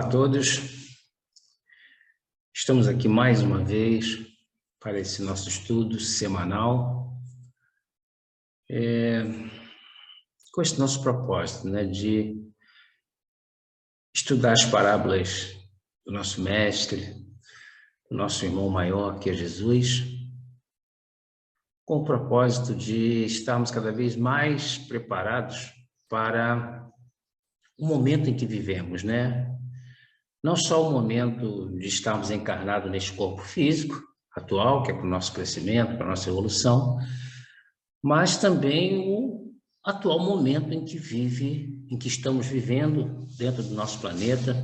a todos. Estamos aqui mais uma vez para esse nosso estudo semanal, com esse nosso propósito, de estudar as parábolas do nosso mestre, do nosso irmão maior, que é Jesus, com o propósito de estarmos cada vez mais preparados para o momento em que vivemos, Não só o momento de estarmos encarnados neste corpo físico atual, que é para o nosso crescimento, para a nossa evolução, mas também o atual momento em que estamos vivendo dentro do nosso planeta,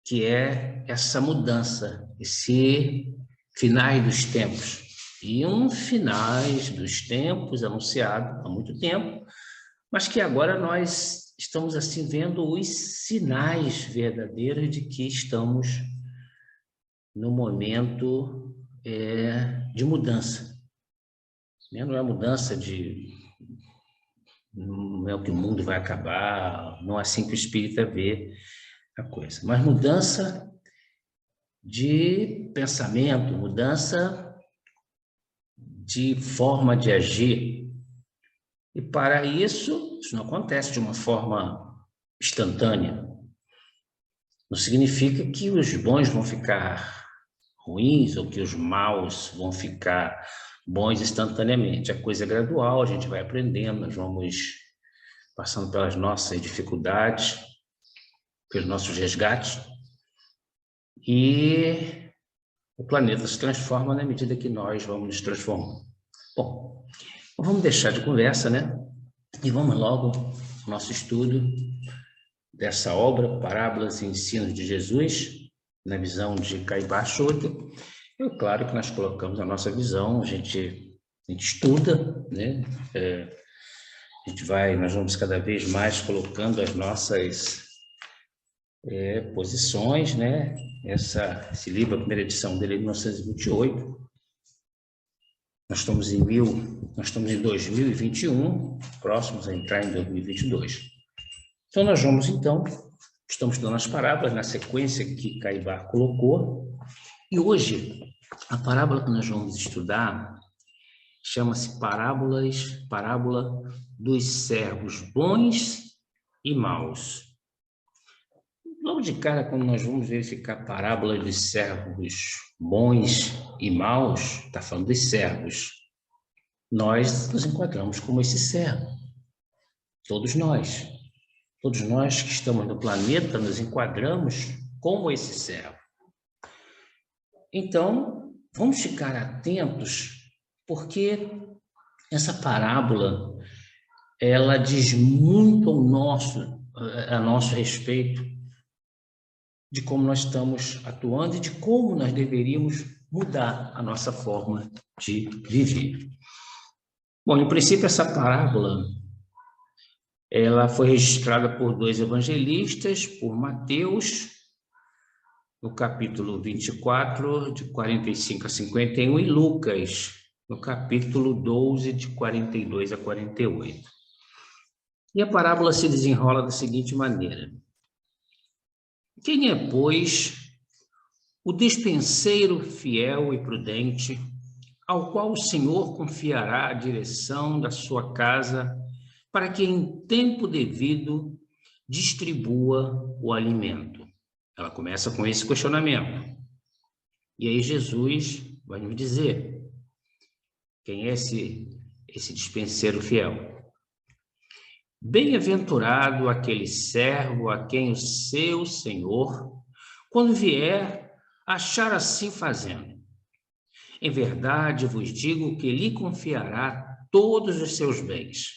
que é essa mudança, esse finais dos tempos. E um finais dos tempos anunciado há muito tempo, mas que agora nós estamos assim vendo os sinais verdadeiros de que estamos no momento de mudança. Não é mudança não é o que o mundo vai acabar, não é assim que o espírita vê a coisa, mas mudança de pensamento, mudança de forma de agir. E para isso não acontece de uma forma instantânea. Não significa que os bons vão ficar ruins ou que os maus vão ficar bons instantaneamente. A coisa é gradual, a gente vai aprendendo, nós vamos passando pelas nossas dificuldades, pelos nossos resgates, e o planeta se transforma na medida que nós vamos nos transformando. Bom, vamos deixar de conversa, E vamos logo ao nosso estudo dessa obra, Parábolas e Ensinos de Jesus, na visão de Caibá Schulter. É claro que nós colocamos a nossa visão, a gente estuda, nós vamos cada vez mais colocando as nossas posições, Esse livro, a primeira edição dele é de 1928. Nós estamos em 2021, próximos a entrar em 2022. Então, estamos estudando as parábolas na sequência que Caibá colocou. E hoje, a parábola que nós vamos estudar chama-se Parábola dos servos bons e maus. Logo de cara, quando nós vamos verificar a parábola dos servos bons e maus, está falando dos servos, nós nos encontramos como esse servo. Todos nós que estamos no planeta, nos enquadramos como esse servo. Então, vamos ficar atentos, porque essa parábola, ela diz muito a nosso respeito de como nós estamos atuando e de como nós deveríamos mudar a nossa forma de viver. Bom, em princípio, essa parábola ela foi registrada por dois evangelistas, por Mateus, no capítulo 24, de 45 a 51, e Lucas, no capítulo 12, de 42 a 48. E a parábola se desenrola da seguinte maneira: quem é, pois, o despenseiro fiel e prudente, ao qual o Senhor confiará a direção da sua casa, para que em tempo devido distribua o alimento? Ela começa com esse questionamento. E aí Jesus vai nos dizer quem é esse despenseiro fiel. Bem-aventurado aquele servo a quem o seu Senhor, quando vier, achar assim fazendo. Em verdade vos digo que lhe confiará todos os seus bens.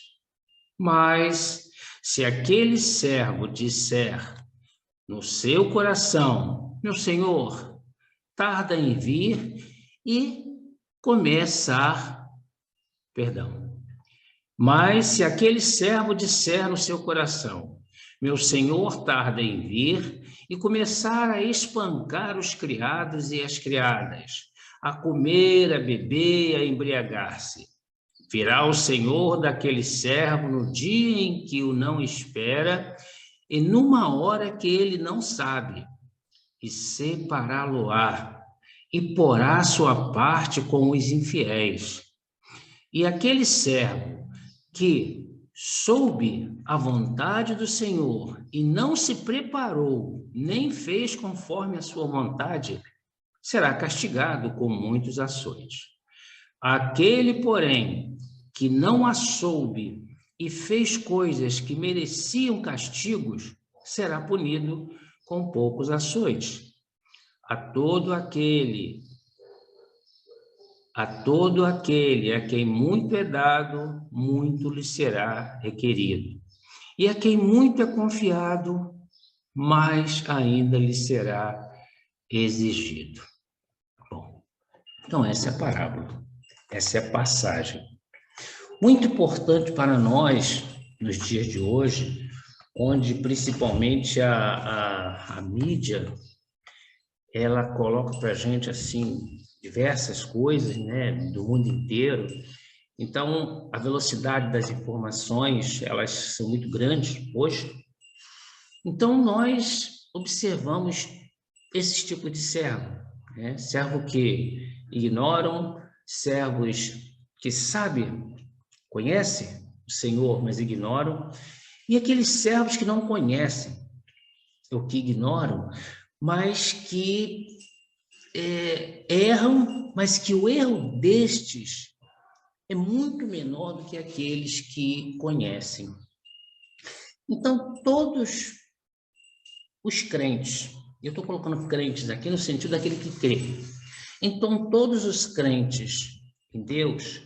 Mas se aquele servo disser no seu coração: meu Senhor tarda em vir, Mas se aquele servo disser no seu coração: meu Senhor tarda em vir, e começar a espancar os criados e as criadas, a comer, a beber, a embriagar-se, virá o Senhor daquele servo no dia em que o não espera e numa hora que ele não sabe, e separá-lo-á, e porá sua parte com os infiéis. E aquele servo que soube a vontade do Senhor e não se preparou, nem fez conforme a sua vontade, será castigado com muitos açoites. Aquele, porém, que não a soube e fez coisas que mereciam castigos, será punido com poucos açoites. A todo aquele a quem muito é dado, muito lhe será requerido. E a quem muito é confiado, mais ainda lhe será exigido. Bom, então essa é a parábola, essa é a passagem. Muito importante para nós, nos dias de hoje, onde principalmente a mídia, ela coloca para a gente, assim, diversas coisas, né, do mundo inteiro. Então, a velocidade das informações, elas são muito grandes hoje. Então, nós observamos esse tipo de servo, né? Servo que ignoram, servos que sabem, conhecem o Senhor, mas ignoram, e aqueles servos que não conhecem, ou que ignoram, mas que erram, mas que o erro destes é muito menor do que aqueles que conhecem. Então, todos os crentes, eu estou colocando crentes aqui no sentido daquele que crê. Então, todos os crentes em Deus,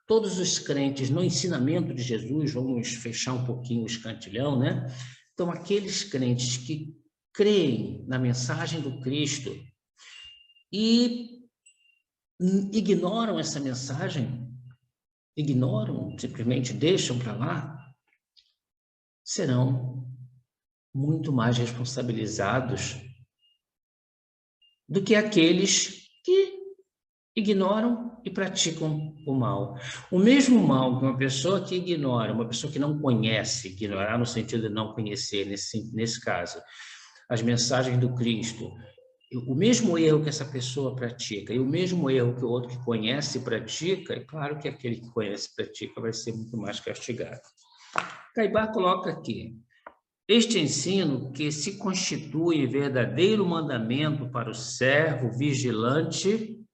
todos os crentes no ensinamento de Jesus, vamos fechar um pouquinho o escantilhão, né? Então, aqueles crentes que creem na mensagem do Cristo e ignoram essa mensagem, ignoram, simplesmente deixam para lá, serão muito mais responsabilizados do que aqueles que ignoram e praticam o mal. O mesmo mal que uma pessoa que ignora, uma pessoa que não conhece, ignorar no sentido de não conhecer, nesse caso, as mensagens do Cristo, o mesmo erro que essa pessoa pratica e o mesmo erro que o outro que conhece pratica, é claro que aquele que conhece e pratica vai ser muito mais castigado. Caibá coloca aqui: este ensino que se constitui verdadeiro mandamento para o servo vigilante,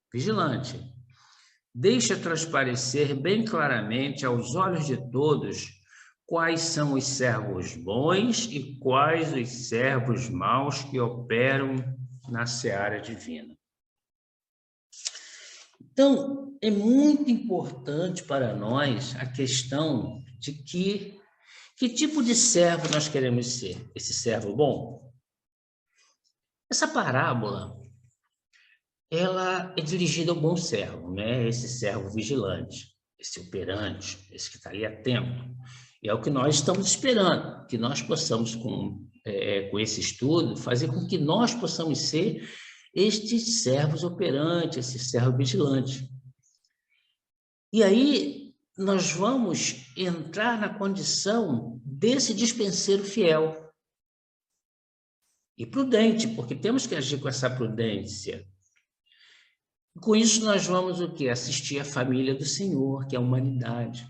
deixa transparecer bem claramente aos olhos de todos quais são os servos bons e quais os servos maus que operam na seara divina. Então, é muito importante para nós a questão de que tipo de servo nós queremos ser? Esse servo bom? Essa parábola, ela é dirigida ao bom servo, né? Esse servo vigilante, esse operante, esse que está ali atento. E é o que nós estamos esperando, que nós possamos, com esse estudo, fazer com que nós possamos ser estes servos operantes, esse servo vigilante. E aí nós vamos entrar na condição desse dispenseiro fiel e prudente, porque temos que agir com essa prudência. Com isso nós vamos o quê? Assistir a família do Senhor, que é a humanidade.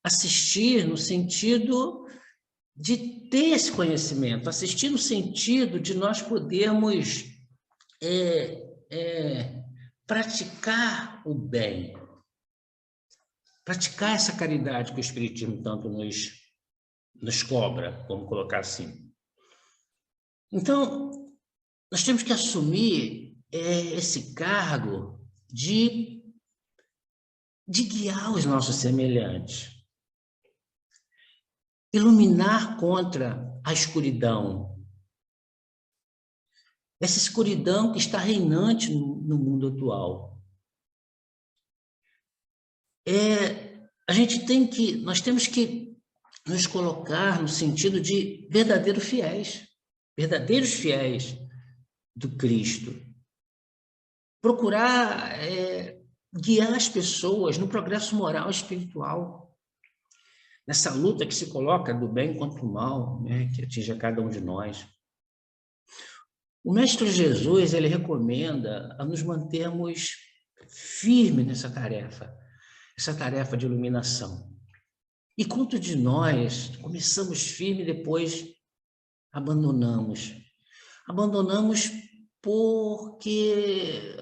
Assistir no sentido de ter esse conhecimento, assistir no sentido de nós podermos praticar o bem, praticar essa caridade que o Espiritismo tanto nos cobra, vamos colocar assim. Então, nós temos que assumir esse cargo de guiar os nossos semelhantes, iluminar contra a escuridão, essa escuridão que está reinante no mundo atual. Nós temos que nos colocar no sentido de verdadeiros fiéis do Cristo. Procurar guiar as pessoas no progresso moral e espiritual. nessa luta que se coloca do bem contra o mal, né, que atinge a cada um de nós. O Mestre Jesus, ele recomenda a nos mantermos firmes nessa tarefa, essa tarefa de iluminação. E quanto de nós começamos firme e depois abandonamos? Abandonamos porque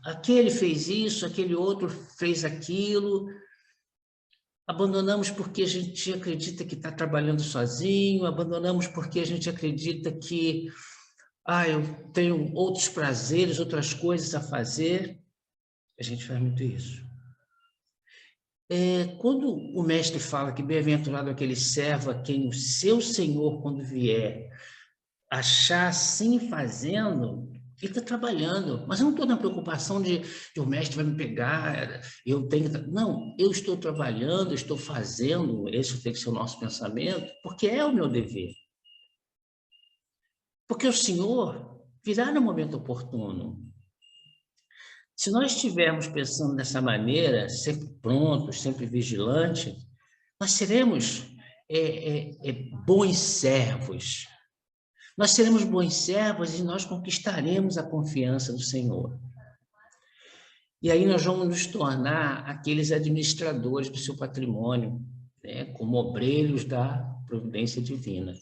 aquele fez isso, aquele outro fez aquilo. Abandonamos porque a gente acredita que está trabalhando sozinho, abandonamos porque a gente acredita que eu tenho outros prazeres, outras coisas a fazer. A gente faz muito isso. Quando o mestre fala que bem-aventurado aquele servo a quem o seu senhor, quando vier, achar assim fazendo, ele está trabalhando. Mas eu não estou na preocupação de o mestre vai me pegar, eu tenho... Não, eu estou trabalhando, estou fazendo, esse tem que ser o nosso pensamento, porque é o meu dever. Porque o Senhor virá no momento oportuno. Se nós estivermos pensando dessa maneira, sempre prontos, sempre vigilantes, nós seremos bons servos. Nós seremos bons servos e nós conquistaremos a confiança do Senhor. E aí nós vamos nos tornar aqueles administradores do seu patrimônio, né, como obreiros da providência divina.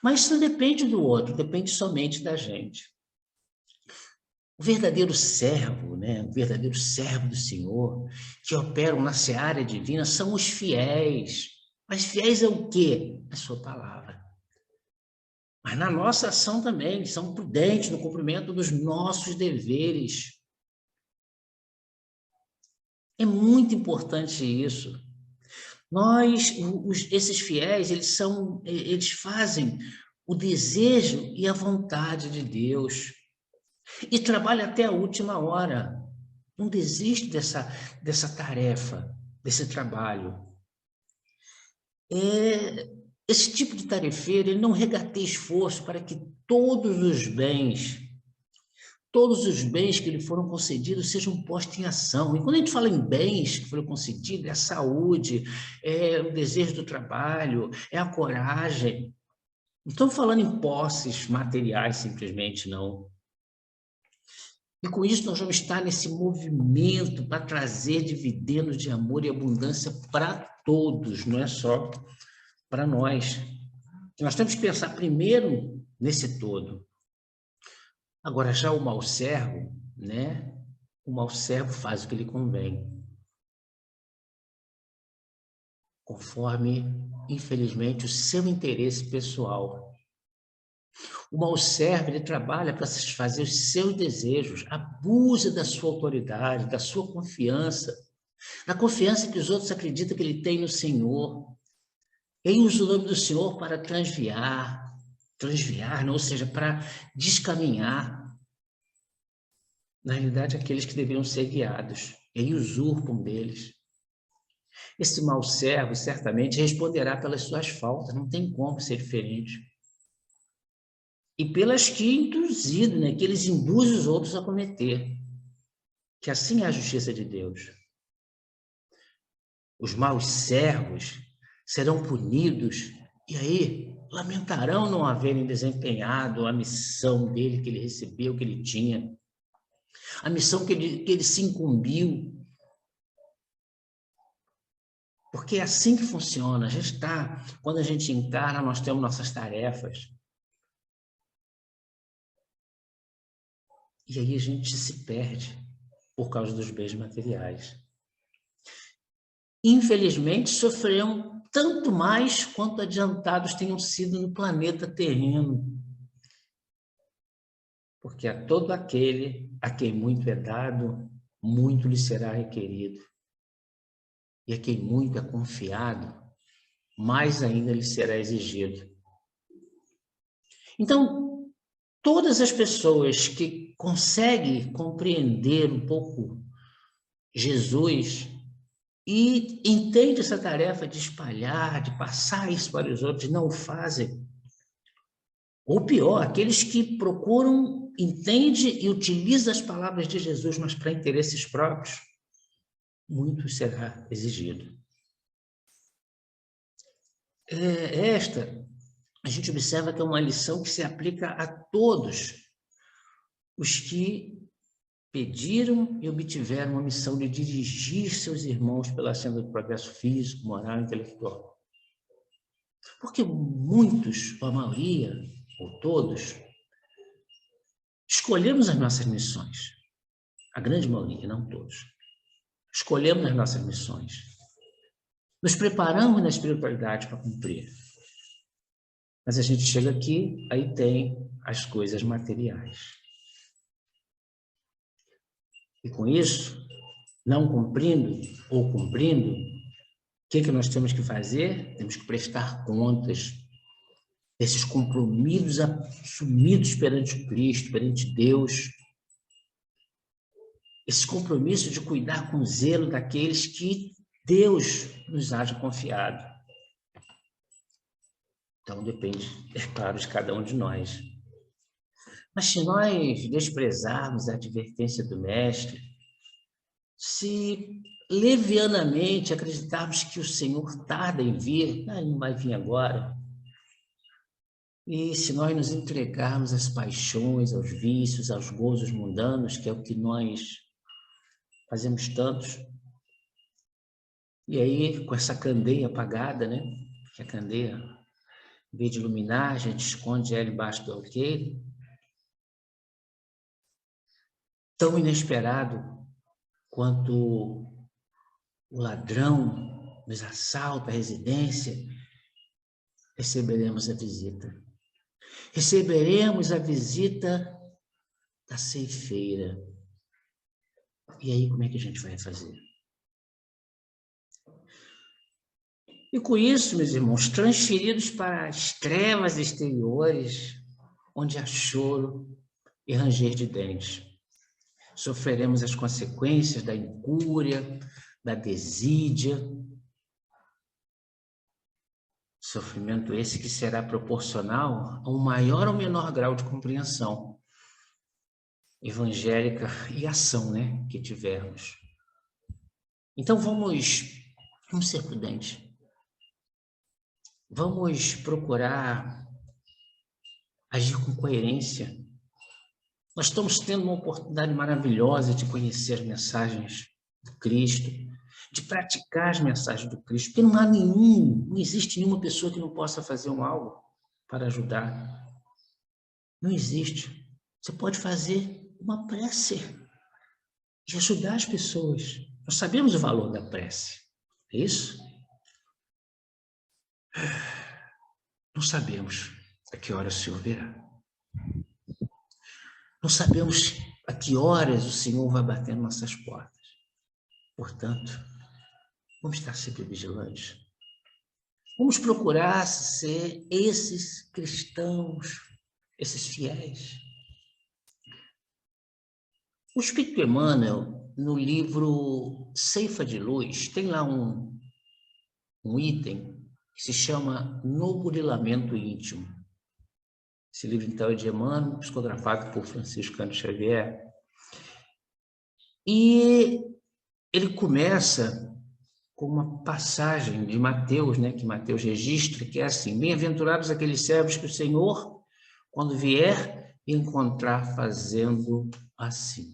Mas isso não depende do outro, depende somente da gente. O verdadeiro servo, né, o verdadeiro servo do Senhor, que operam na seara divina, são os fiéis. Mas fiéis é o quê? A sua palavra. Mas na nossa ação também, são prudentes no cumprimento dos nossos deveres. É muito importante isso. Esses fiéis, eles fazem o desejo e a vontade de Deus. E trabalham até a última hora. Não desiste dessa tarefa, desse trabalho. Esse tipo de tarefeiro, ele não regateia esforço para que todos os bens que lhe foram concedidos sejam postos em ação. E quando a gente fala em bens que foram concedidos, é a saúde, é o desejo do trabalho, é a coragem. Não estamos falando em posses materiais simplesmente, não. E com isso nós vamos estar nesse movimento para trazer dividendos de amor e abundância para todos, não é só para nós. Nós temos que pensar primeiro nesse todo. Agora, já o mau servo, né? O mau servo faz o que lhe convém, conforme, infelizmente, o seu interesse pessoal. O mau servo, ele trabalha para satisfazer os seus desejos, abusa da sua autoridade, da sua confiança, da confiança que os outros acreditam que ele tem no Senhor. Ele usa o nome do Senhor para transviar, não, ou seja, para descaminhar. Na realidade, aqueles que deveriam ser guiados, e usurpam deles. Esse mau servo certamente responderá pelas suas faltas, não tem como ser diferente. E pelas que induzido, né, que eles induzem os outros a cometer. Que assim é a justiça de Deus. Os maus servos serão punidos e aí lamentarão não haverem desempenhado a missão dele que ele recebeu, que ele tinha. A missão que ele se incumbiu. Porque é assim que funciona. A gente quando a gente encara, nós temos nossas tarefas. E aí a gente se perde por causa dos bens materiais. Infelizmente, sofrerão tanto mais quanto adiantados tenham sido no planeta terreno. Porque a todo aquele a quem muito é dado, muito lhe será requerido. E a quem muito é confiado, mais ainda lhe será exigido. Então, todas as pessoas que conseguem compreender um pouco Jesus e entendem essa tarefa de espalhar, de passar isso para os outros, não o fazem. Ou pior, aqueles que procuram, entendem e utilizam as palavras de Jesus, mas para interesses próprios, muito será exigido. Esta, a gente observa que é uma lição que se aplica a todos os que pediram e obtiveram a missão de dirigir seus irmãos pela senda do progresso físico, moral e intelectual. Porque muitos, ou a maioria, ou todos, escolhemos as nossas missões. A grande maioria, não todos. Escolhemos as nossas missões. Nos preparamos na espiritualidade para cumprir. Mas a gente chega aqui, aí tem as coisas materiais. E com isso, não cumprindo ou cumprindo, o que nós temos que fazer? Temos que prestar contas desses compromissos assumidos perante o Cristo, perante Deus. Esse compromisso de cuidar com zelo daqueles que Deus nos haja confiado. Então, depende, é claro, de cada um de nós. Mas se nós desprezarmos a advertência do Mestre, se levianamente acreditarmos que o Senhor tarda em vir, ele não vai vir agora, e se nós nos entregarmos às paixões, aos vícios, aos gozos mundanos, que é o que nós fazemos tantos, e aí com essa candeia apagada, né? Que a candeia, em vez de iluminar, a gente esconde ela embaixo do alqueire, tão inesperado quanto o ladrão nos assalta a residência, receberemos a visita. Receberemos a visita da ceifeira. E aí, como é que a gente vai fazer? E com isso, meus irmãos, transferidos para as trevas exteriores, onde há choro e ranger de dentes, sofreremos as consequências da incúria, da desídia, sofrimento esse que será proporcional a um maior ou menor grau de compreensão evangélica e ação, né, que tivermos. Então vamos ser prudentes. Vamos procurar agir com coerência. Nós estamos tendo uma oportunidade maravilhosa de conhecer as mensagens do Cristo, de praticar as mensagens do Cristo, porque não existe nenhuma pessoa que não possa fazer algo para ajudar. Não existe. Você pode fazer uma prece e ajudar as pessoas. Nós sabemos o valor da prece, é isso? Não sabemos a que horas o Senhor virá. Não sabemos a que horas o Senhor vai bater nas nossas portas. Portanto, vamos estar sempre vigilantes. Vamos procurar ser esses cristãos, esses fiéis. O Espírito Emmanuel, no livro Ceifa de Luz, tem lá um item que se chama No Burilamento Íntimo. Esse livro, então, é de Emmanuel, psicografado por Francisco Cândido Xavier. E ele começa com uma passagem de Mateus, né, que Mateus registra, que é assim: bem-aventurados aqueles servos que o Senhor, quando vier, encontrar fazendo assim.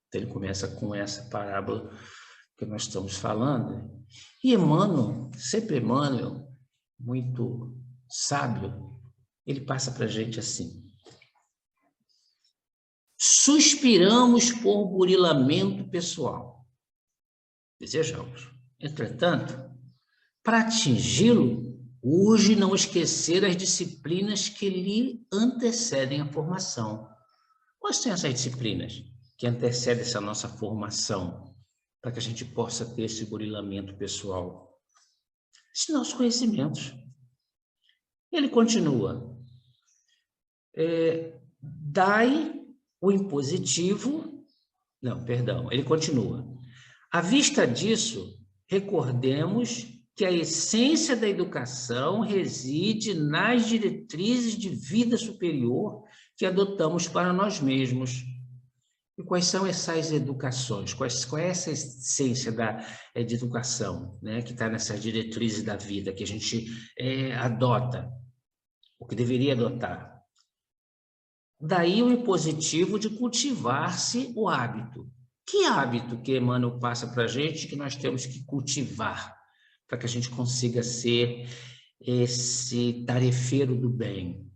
Então, ele começa com essa parábola que nós estamos falando. E Emmanuel, sempre Emmanuel, muito sábio, ele passa para a gente assim: suspiramos por burilamento pessoal, desejamos. Entretanto, para atingi-lo, urge não esquecer as disciplinas que lhe antecedem a formação. Quais são essas disciplinas que antecedem essa nossa formação, para que a gente possa ter esse burilamento pessoal? Esses nossos conhecimentos. Ele continua: dai o impositivo... Não, perdão, ele continua: à vista disso, recordemos que a essência da educação reside nas diretrizes de vida superior que adotamos para nós mesmos E quais são essas educações? Qual é essa essência de educação, né, que está nessas diretrizes da vida, que a gente adota, o que deveria adotar? Daí o impositivo de cultivar-se o hábito. Que hábito que Emmanuel passa para a gente que nós temos que cultivar para que a gente consiga ser esse tarefeiro do bem?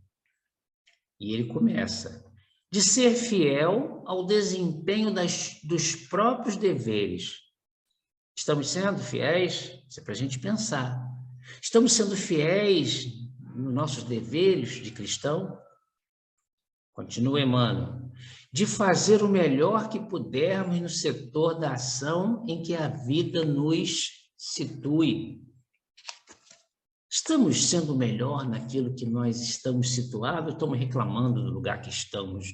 E ele começa de ser fiel ao desempenho dos próprios deveres. Estamos sendo fiéis? Isso é para a gente pensar. Estamos sendo fiéis nos nossos deveres de cristão? Continua Emmanuel. De fazer o melhor que pudermos no setor da ação em que a vida nos situe. Estamos sendo melhor naquilo que nós estamos situados? Estamos reclamando do lugar que estamos,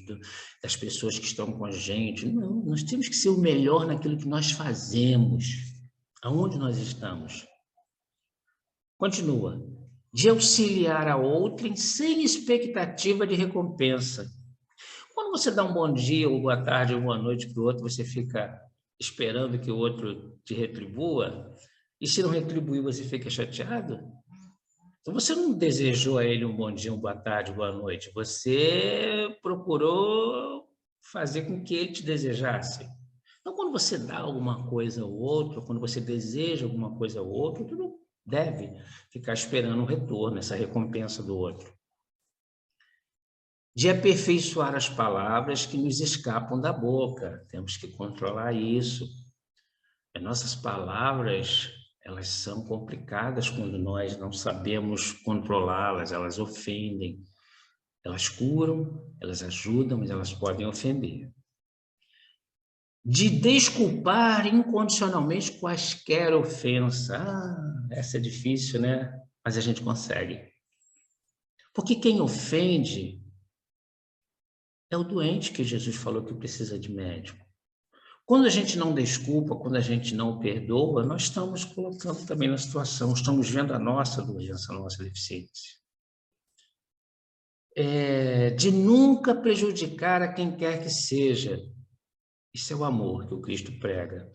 das pessoas que estão com a gente? Não, nós temos que ser o melhor naquilo que nós fazemos, aonde nós estamos. Continua. De auxiliar a outrem sem expectativa de recompensa. Quando você dá um bom dia, ou boa tarde, ou boa noite para o outro, você fica esperando que o outro te retribua? E se não retribuir, você fica chateado? Então, você não desejou a ele um bom dia, uma boa tarde, boa noite. Você procurou fazer com que ele te desejasse. Então, quando você dá alguma coisa ao outro, quando você deseja alguma coisa ao outro, tu não deve ficar esperando um retorno, essa recompensa do outro. De aperfeiçoar as palavras que nos escapam da boca. Temos que controlar isso. As nossas palavras, elas são complicadas quando nós não sabemos controlá-las, elas ofendem. Elas curam, elas ajudam, mas elas podem ofender. De desculpar incondicionalmente quaisquer ofensa. Essa é difícil, né? Mas a gente consegue. Porque quem ofende é o doente que Jesus falou que precisa de médico. Quando a gente não desculpa, quando a gente não perdoa, nós estamos colocando também na situação, estamos vendo a nossa doença, a nossa deficiência. De nunca prejudicar a quem quer que seja. Isso é o amor que o Cristo prega.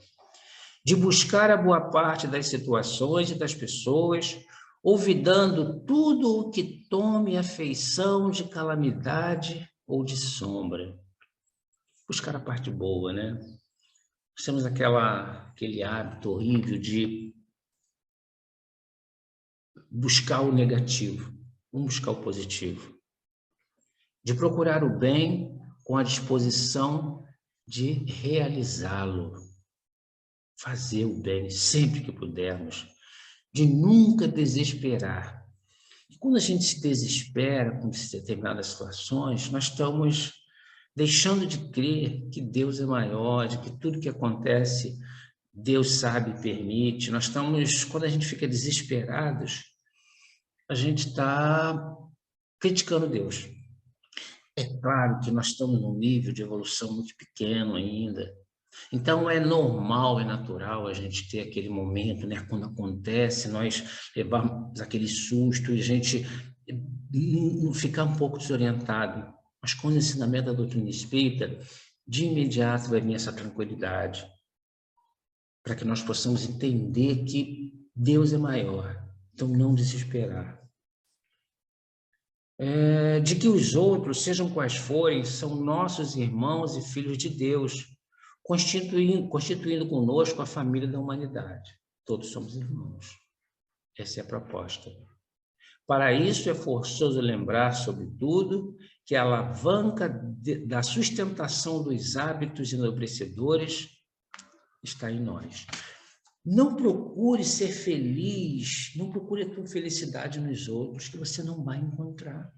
De buscar a boa parte das situações e das pessoas, olvidando tudo o que tome a feição de calamidade ou de sombra. Buscar a parte boa, né? Nós temos aquele hábito horrível de buscar o negativo, vamos buscar o positivo. De procurar o bem com a disposição de realizá-lo. Fazer o bem sempre que pudermos. De nunca desesperar. E quando a gente se desespera com determinadas situações, nós estamos deixando de crer que Deus é maior, de que tudo que acontece, Deus sabe e permite. Quando a gente fica desesperados, a gente está criticando Deus. É claro que nós estamos num nível de evolução muito pequeno ainda. Então, é normal, é natural a gente ter aquele momento, né? Quando acontece, nós levarmos aquele susto e a gente ficar um pouco desorientado. Mas com o ensinamento da doutrina espírita, de imediato vai vir essa tranquilidade, para que nós possamos entender que Deus é maior. Então, não desesperar. De que os outros, sejam quais forem, são nossos irmãos e filhos de Deus, constituindo conosco a família da humanidade. Todos somos irmãos. Essa é a proposta. Para isso é forçoso lembrar, sobretudo, que a alavanca da sustentação dos hábitos enobrecedores está em nós. Não procure ser feliz, não procure a tua felicidade nos outros, que você não vai encontrar.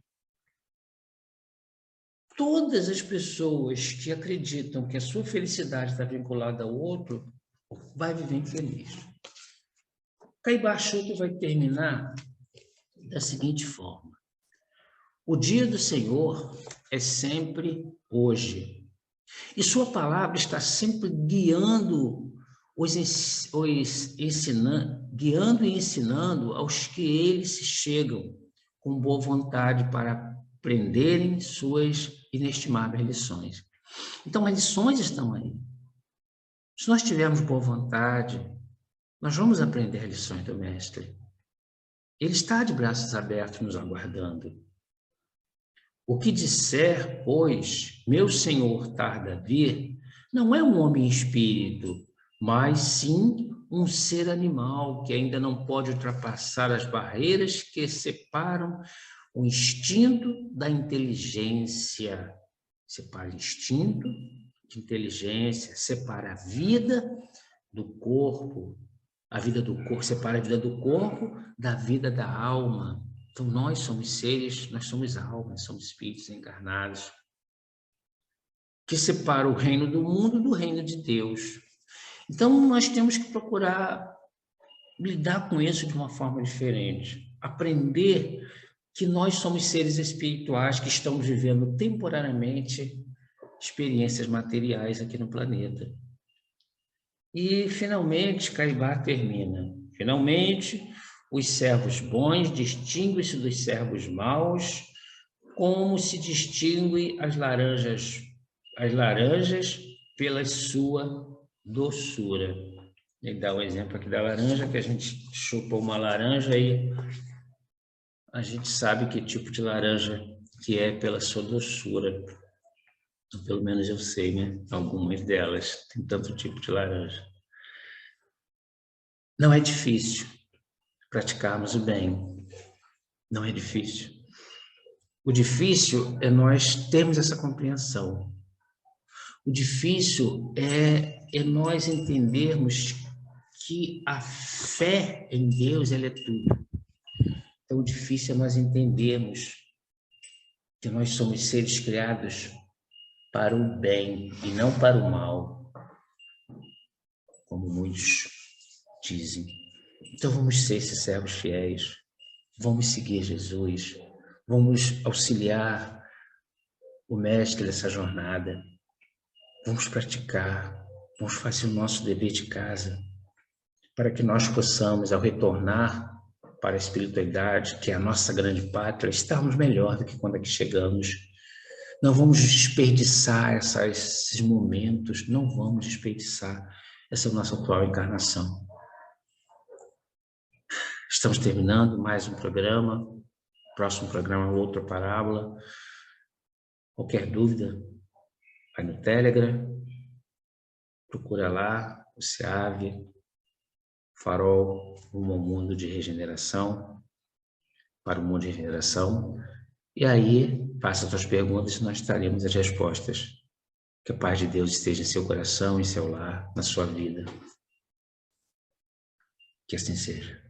Todas as pessoas que acreditam que a sua felicidade está vinculada ao outro, vai viver infeliz. Caibar Chuto vai terminar da seguinte forma. O dia do Senhor é sempre hoje. E sua palavra está sempre guiando guiando e ensinando aos que eles se chegam com boa vontade para aprenderem suas inestimáveis lições. Então, as lições estão aí. Se nós tivermos boa vontade, nós vamos aprender as lições do Mestre. Ele está de braços abertos nos aguardando. O que disser, pois, meu Senhor tarda a vir, não é um homem espírito, mas sim um ser animal que ainda não pode ultrapassar as barreiras que separam o instinto da inteligência. Separa instinto de inteligência, separa a vida do corpo. A vida do corpo separa a vida do corpo da vida da alma. Então, nós somos seres, nós somos almas, somos espíritos encarnados, que separam o reino do mundo do reino de Deus. Então, nós temos que procurar lidar com isso de uma forma diferente. Aprender que nós somos seres espirituais que estamos vivendo temporariamente experiências materiais aqui no planeta. E, finalmente, Caibá termina. Finalmente, os servos bons distinguem-se dos servos maus, como se distingue as laranjas pela sua doçura. Ele dá um exemplo aqui da laranja, que a gente chupa uma laranja e a gente sabe que tipo de laranja que é pela sua doçura. Pelo menos eu sei, né? Algumas delas tem tanto tipo de laranja. Não é difícil praticarmos o bem. Não é difícil. O difícil é nós termos essa compreensão. O difícil é nós entendermos que a fé em Deus, ela é tudo. Então, o difícil é nós entendermos que nós somos seres criados para o bem e não para o mal, como muitos dizem. Então, vamos ser esses servos fiéis, vamos seguir Jesus, vamos auxiliar o Mestre nessa jornada, vamos praticar, vamos fazer o nosso dever de casa, para que nós possamos, ao retornar para a espiritualidade, que é a nossa grande pátria, estarmos melhor do que quando aqui chegamos. Não vamos desperdiçar esses momentos, não vamos desperdiçar essa nossa atual encarnação. Estamos terminando mais um programa, próximo programa outra parábola. Qualquer dúvida, vai no Telegram, procura lá, o SEAV, Farol, rumo ao mundo de regeneração, para o mundo de regeneração. E aí, faça as suas perguntas e nós traremos as respostas. Que a paz de Deus esteja em seu coração, em seu lar, na sua vida. Que assim seja.